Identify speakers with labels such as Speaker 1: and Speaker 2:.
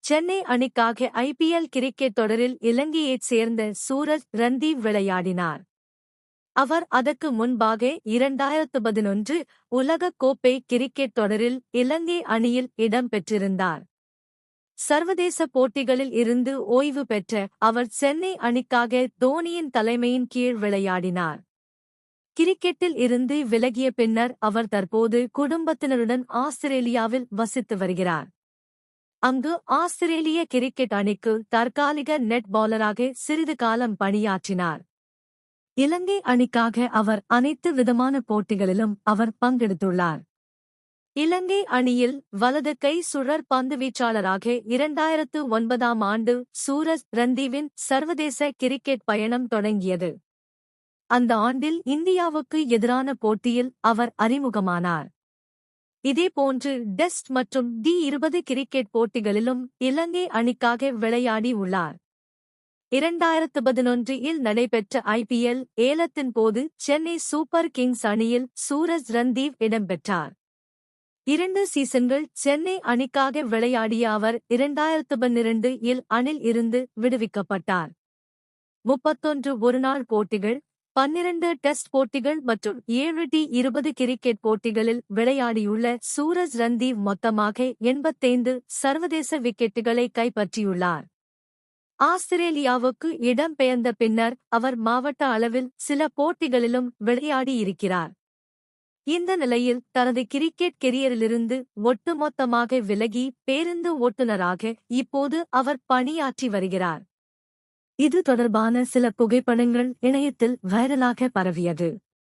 Speaker 1: சென்னை அணிக்காக IPL cricket தொடரில் இலங்கையைச் சேர்ந்த சூரஜ் ரந்தீவ் விளையாடினார். அவர் அதற்கு முன்பாக 2011 உலகக் கோப்பை கிரிக்கெட் தொடரில் இலங்கை அணியில் இடம் பெற்றிருந்தார். சர்வதேச போட்டிகளில் இருந்து ஓய்வு பெற்ற அவர் சென்னை அணிக்காக தோனியின் தலைமையின் கீழ் விளையாடினார். கிரிக்கெட்டில் இருந்து விலகிய பின்னர் அவர் தற்போது குடும்பத்தினருடன் ஆஸ்திரேலியாவில் வசித்து வருகிறார். அங்கு ஆஸ்திரேலிய கிரிக்கெட் அணிக்கு தற்காலிக நெட் பாலராக சிறிது காலம் பணியாற்றினார். இலங்கை அணிக்காக அவர் அனைத்து விதமான போட்டிகளிலும் அவர் பங்கெடுத்துள்ளார். இலங்கை அணியில் வலது கை சுழற் பந்துவீச்சாளராக 2009ஆம் ஆண்டு சூரஜ் ரந்தீவின் சர்வதேச கிரிக்கெட் பயணம் தொடங்கியது. அந்த ஆண்டில் இந்தியாவுக்கு எதிரான போட்டியில் அவர் அறிமுகமானார். இதேபோன்று டெஸ்ட் மற்றும் டி20 கிரிக்கெட் போட்டிகளிலும் இலங்கை அணிக்காக விளையாடி உள்ளார். 2011இல் நடைபெற்ற ஐபிஎல் ஏலத்தின் போது சென்னை சூப்பர் கிங்ஸ் அணியில் சூரஜ் ரந்தீவ் இடம்பெற்றார். 2 சீசன்கள் சென்னை அணிக்காக விளையாடிய அவர் 2012இல் அணில் இருந்து விடுவிக்கப்பட்டார். 31 ஒருநாள் போட்டிகள், 12 டெஸ்ட் போட்டிகள் மற்றும் 7 டி20 கிரிக்கெட் போட்டிகளில் விளையாடியுள்ள சூரஜ் ரந்தீவ் மொத்தமாக 85 சர்வதேச விக்கெட்டுகளை கைப்பற்றியுள்ளார். ஆஸ்திரேலியாவுக்கு இடம்பெயர்ந்த பின்னர் அவர் மாவட்ட அளவில் சில போட்டிகளிலும் விளையாடியிருக்கிறார். இந்த நிலையில் தனது கிரிக்கெட் கெரியரிலிருந்து ஒட்டுமொத்தமாக விலகி பேருந்து ஓட்டுநராக இப்போது அவர் பணியாற்றி வருகிறார். இது தொடர்பான சில புகைப்படங்கள் இணையத்தில் வைரலாக பரவியது.